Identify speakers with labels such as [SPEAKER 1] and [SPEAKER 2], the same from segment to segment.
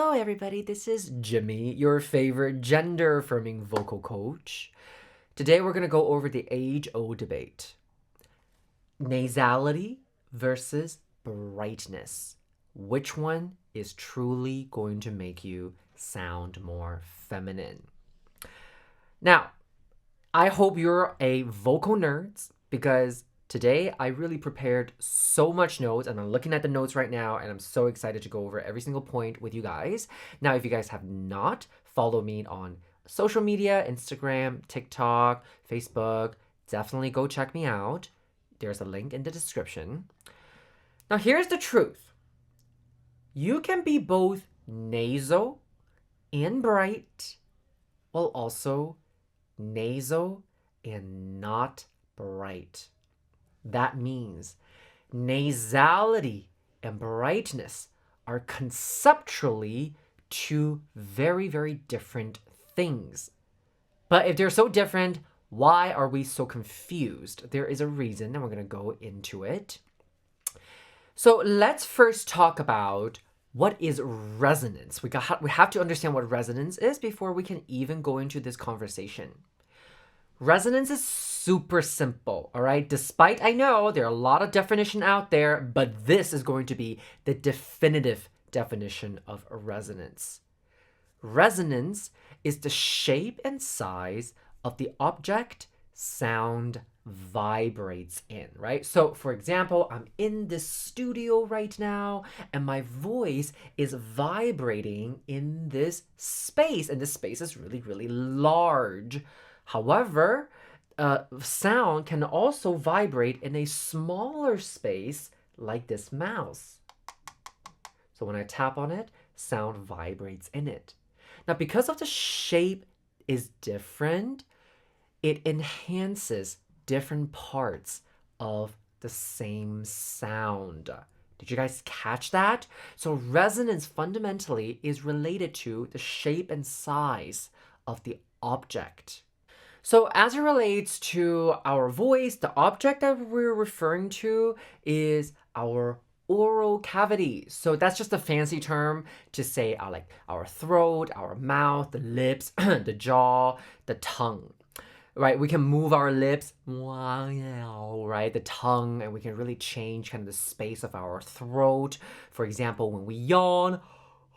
[SPEAKER 1] Hello everybody, this is Jimmy, your favorite gender-affirming vocal coach. Today we're going to go over the age-old debate. Nasality versus brightness. Which one is truly going to make you sound more feminine? Now, I hope you're a vocal nerd because today I really prepared so much notes and I'm looking at the notes right now and I'm so excited to go over every single point with you guys. Now, if you guys have not followed me on social media, Instagram, TikTok, Facebook, definitely go check me out. There's a link in the description. Now, here's the truth. You can be both nasal and bright while also nasal and not bright. That means nasality and brightness are conceptually two very, very different things. But if they're so different, why are we so confused? There is a reason, and we're going to go into it. So let's first talk about what is resonance. We have to understand what resonance is before we can even go into this conversation. Resonance is super simple, all right? Despite I know there are a lot of definitions out there, but this is going to be the definitive definition of resonance. Resonance is the shape and size of the object sound vibrates in, right? So for example, I'm in this studio right now and my voice is vibrating in this space, and this space is really, really large. However, sound can also vibrate in a smaller space like this mouse. So when I tap on it, sound vibrates in it. Now, because of the shape is different, it enhances different parts of the same sound. Did you guys catch that? So resonance fundamentally is related to the shape and size of the object. So as it relates to our voice, the object that we're referring to is our oral cavity. So that's just a fancy term to say like our throat, our mouth, the lips, the jaw, the tongue. Right, we can move our lips, right, the tongue, and we can really change kind of the space of our throat. For example, when we yawn,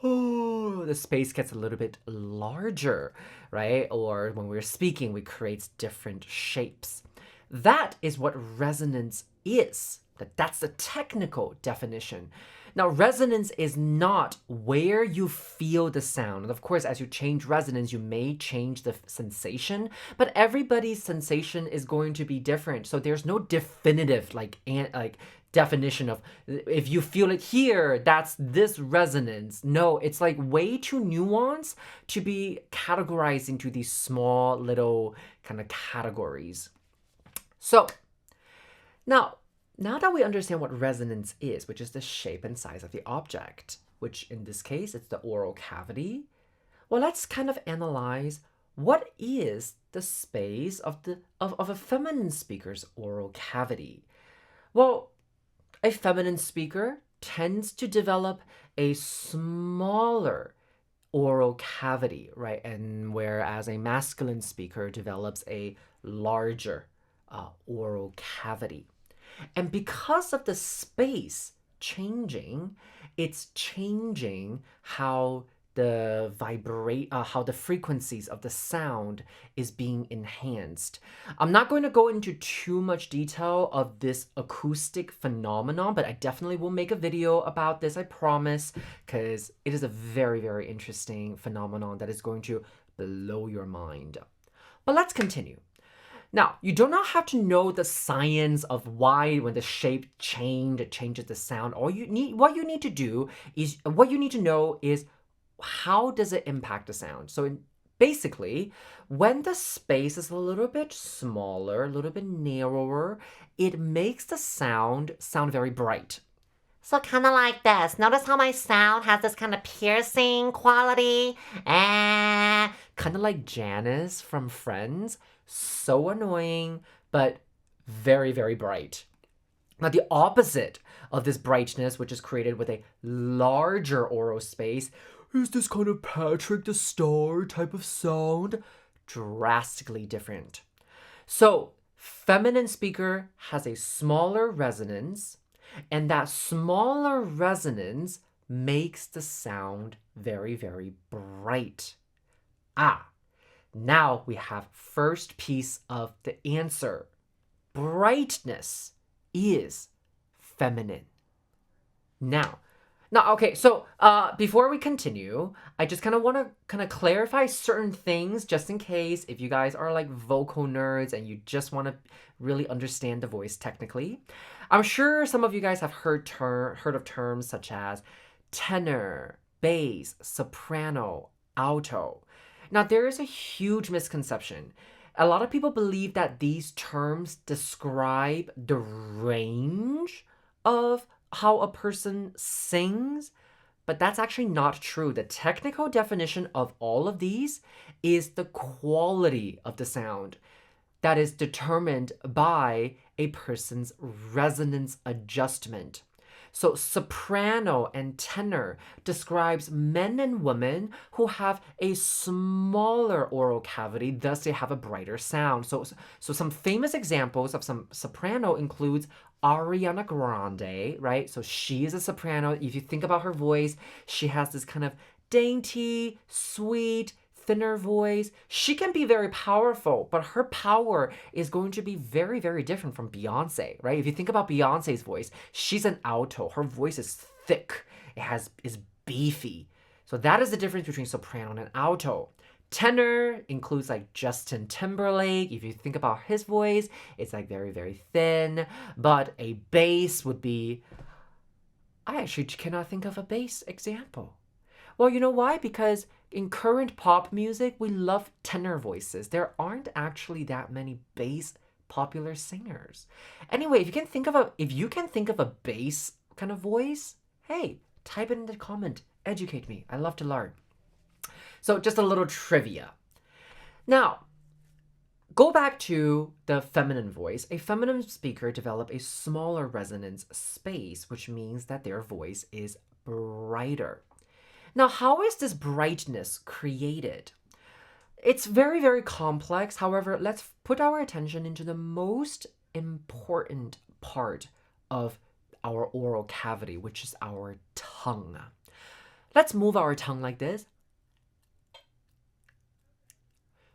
[SPEAKER 1] the space gets a little bit larger, right? Or when we're speaking, we create different shapes. That is what resonance is. That's the technical definition. Now, resonance is not where you feel the sound. And of course, as you change resonance, you may change the sensation, but everybody's sensation is going to be different. So there's no definitive like definition of if you feel it here, that's this resonance. No, it's like way too nuanced to be categorized into these small little kind of categories. So now that we understand what resonance is, which is the shape and size of the object, which in this case, it's the oral cavity, well, let's kind of analyze what is the space of a feminine speaker's oral cavity. Well, a feminine speaker tends to develop a smaller oral cavity, right? And whereas a masculine speaker develops a larger oral cavity. And because of the space changing, it's changing how the how the frequencies of the sound is being enhanced. I'm not going to go into too much detail of this acoustic phenomenon, but I definitely will make a video about this, I promise, because it is a very, very interesting phenomenon that is going to blow your mind. But let's continue. Now, you do not have to know the science of why when the shape it changes the sound. What you need to know is how does it impact the sound. So basically, when the space is a little bit smaller, a little bit narrower, it makes the sound very bright.
[SPEAKER 2] So kind of like this. Notice how my sound has this kind of piercing quality?
[SPEAKER 1] Kind of like Janice from Friends. So annoying, but very, very bright. Now, the opposite of this brightness, which is created with a larger oral space, is this kind of Patrick the Star type of sound? Drastically different. So, feminine speaker has a smaller resonance, and that smaller resonance makes the sound very, very bright. Now we have first piece of the answer. Brightness is feminine. Now, okay, so before we continue, I just kind of want to clarify certain things just in case if you guys are like vocal nerds and you just want to really understand the voice technically. I'm sure some of you guys have heard of terms such as tenor, bass, soprano, alto. Now, there is a huge misconception. A lot of people believe that these terms describe the range of how a person sings, but that's actually not true. The technical definition of all of these is the quality of the sound that is determined by a person's resonance adjustment. So soprano and tenor describes men and women who have a smaller oral cavity, thus they have a brighter sound. So some famous examples of some soprano includes Ariana Grande, right? So she is a soprano. If you think about her voice, she has this kind of dainty, sweet, thinner voice. She can be very powerful, but her power is going to be very, very different from Beyonce, right? If you think about Beyonce's voice, she's an alto. Her voice is thick. Is beefy. So that is the difference between soprano and an alto. Tenor includes like Justin Timberlake. If you think about his voice, it's like very, very thin. But a bass would be... I actually cannot think of a bass example. Well, you know why? Because in current pop music, we love tenor voices. There aren't actually that many bass popular singers. Anyway, if you can think of a bass kind of voice, hey, type it in the comment. Educate me. I love to learn. So just a little trivia. Now, go back to the feminine voice. A feminine speaker develops a smaller resonance space, which means that their voice is brighter. Now, how is this brightness created? It's very, very complex. However, let's put our attention into the most important part of our oral cavity, which is our tongue. Let's move our tongue like this.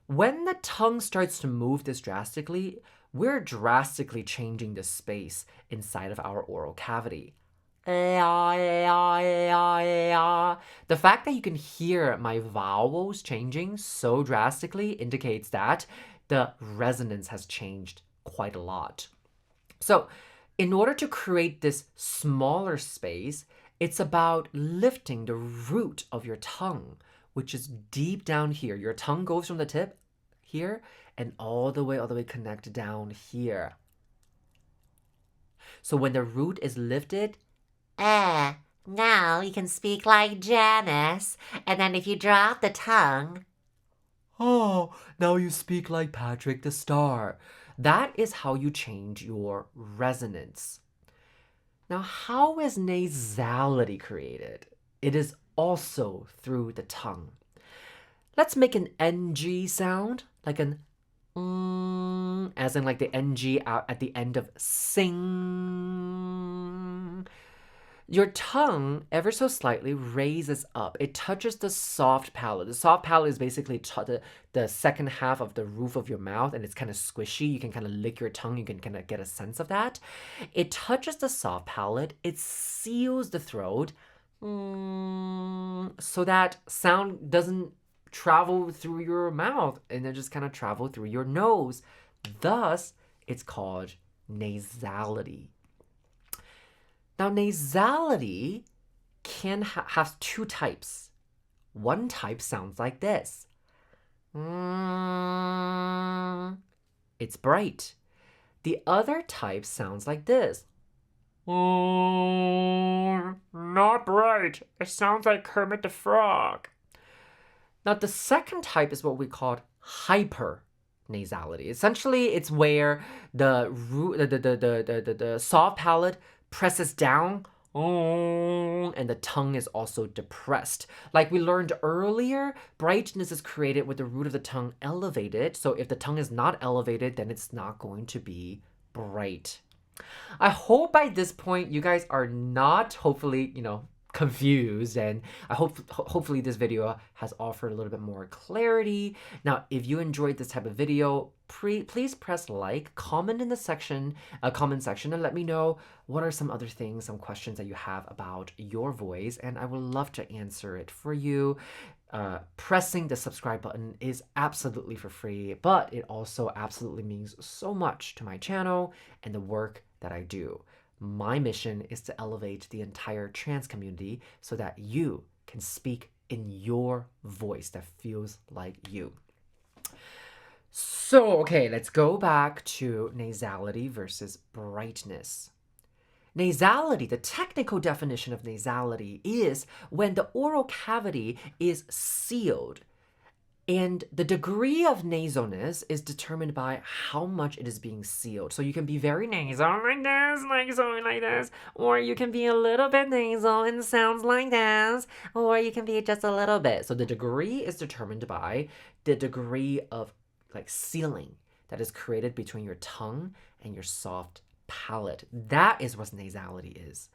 [SPEAKER 1] When the tongue starts to move this drastically, we're drastically changing the space inside of our oral cavity. The fact that you can hear my vowels changing so drastically indicates that the resonance has changed quite a lot. So, in order to create this smaller space, it's about lifting the root of your tongue, which is deep down here. Your tongue goes from the tip here and all the way connected down here. So when the root is lifted,
[SPEAKER 2] now you can speak like Janice, and then if you drop the tongue...
[SPEAKER 1] now you speak like Patrick the Star. That is how you change your resonance. Now, how is nasality created? It is also through the tongue. Let's make an NG sound, like an as in like the NG out at the end of sing. Your tongue, ever so slightly, raises up. It touches the soft palate. The soft palate is basically the second half of the roof of your mouth, and it's kind of squishy. You can kind of lick your tongue. You can kind of get a sense of that. It touches the soft palate. It seals the throat so that sound doesn't travel through your mouth and then just kind of travel through your nose. Thus, it's called nasality. Now, nasality can have two types. One type sounds like this. It's bright. The other type sounds like this. Not bright. It sounds like Kermit the Frog. Now, the second type is what we call hypernasality. Essentially, it's where the soft palate presses down and the tongue is also depressed. Like we learned earlier, brightness is created with the root of the tongue elevated. So if the tongue is not elevated, then it's not going to be bright. I hope by this point you guys are not hopefully, confused, and I hopefully this video has offered a little bit more clarity. Now, if you enjoyed this type of video, please press like, comment in the comment section, and let me know what are some other things, some questions that you have about your voice, and I would love to answer it for you. Pressing the subscribe button is absolutely for free, but it also absolutely means so much to my channel and the work that I do. My mission is to elevate the entire trans community so that you can speak in your voice that feels like you. So, okay, let's go back to nasality versus brightness. Nasality, the technical definition of nasality is when the oral cavity is sealed. And the degree of nasalness is determined by how much it is being sealed. So you can be very nasal like this, or you can be a little bit nasal and sounds like this, or you can be just a little bit. So the degree is determined by the degree of sealing that is created between your tongue and your soft palate. That is what nasality is.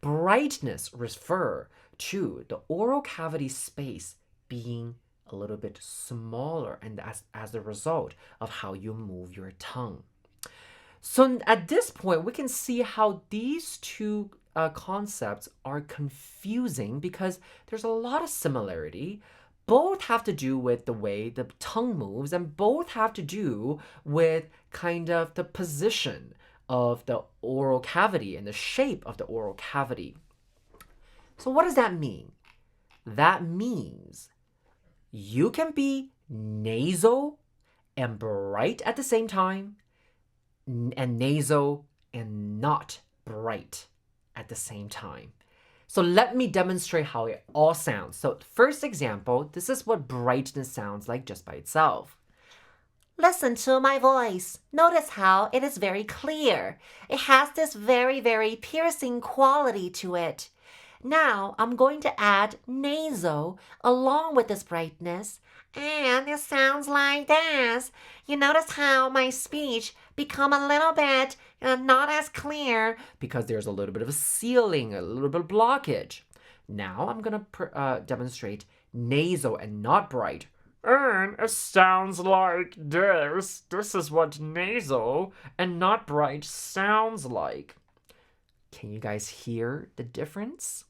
[SPEAKER 1] Brightness refers to the oral cavity space being a little bit smaller, and as a result of how you move your tongue. So at this point, we can see how these two concepts are confusing because there's a lot of similarity. Both have to do with the way the tongue moves, and both have to do with kind of the position of the oral cavity and the shape of the oral cavity. So what does that mean? That means you can be nasal and bright at the same time, and nasal and not bright at the same time. So let me demonstrate how it all sounds. So first example, this is what brightness sounds like just by itself.
[SPEAKER 2] Listen to my voice. Notice how it is very clear. It has this very, very piercing quality to it. Now I'm going to add nasal along with this brightness, and it sounds like this. You notice how my speech become a little bit not as clear
[SPEAKER 1] because there's a little bit of a sealing, a little bit of blockage. Now I'm going to demonstrate nasal and not bright. And it sounds like this. This is what nasal and not bright sounds like. Can you guys hear the difference?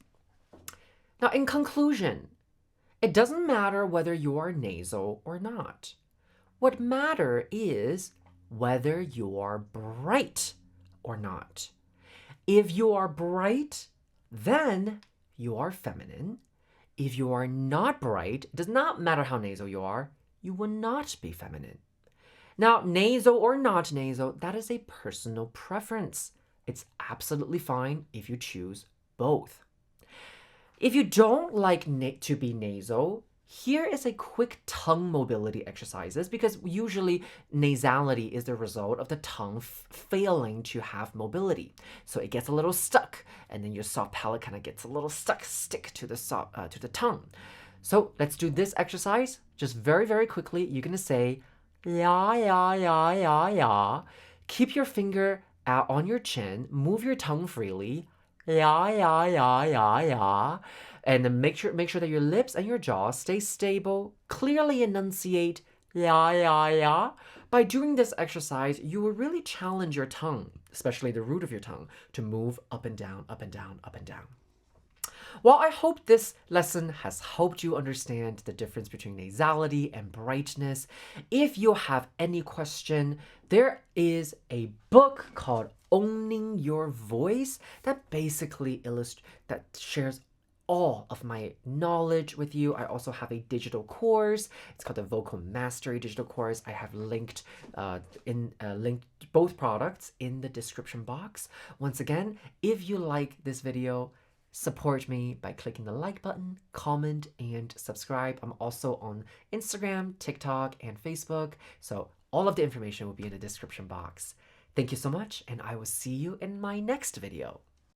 [SPEAKER 1] Now, in conclusion, it doesn't matter whether you are nasal or not. What matters is whether you are bright or not. If you are bright, then you are feminine. If you are not bright, it does not matter how nasal you are, you will not be feminine. Now, nasal or not nasal, that is a personal preference. It's absolutely fine if you choose both. If you don't like to be nasal, here is a quick tongue mobility exercises, because usually nasality is the result of the tongue failing to have mobility. So it gets a little stuck, and then your soft palate kind of gets a little stick to the tongue. So let's do this exercise. Just very, very quickly, you're going to say, ya, ya, ya, ya, ya. Keep your finger out on your chin, move your tongue freely, ya, ya, ya, ya, ya. And then make sure that your lips and your jaw stay stable. Clearly enunciate ya, ya, ya. By doing this exercise, you will really challenge your tongue, especially the root of your tongue, to move up and down, up and down, up and down. Well, I hope this lesson has helped you understand the difference between nasality and brightness. If you have any question, there is a book called Owning Your Voice that basically shares all of my knowledge with you. I also have a digital course. It's called the Vocal Mastery Digital Course. I have linked both products in the description box. Once again, if you like this video, support me by clicking the like button, comment, and subscribe. I'm also on Instagram, TikTok, and Facebook. So all of the information will be in the description box. Thank you so much, and I will see you in my next video.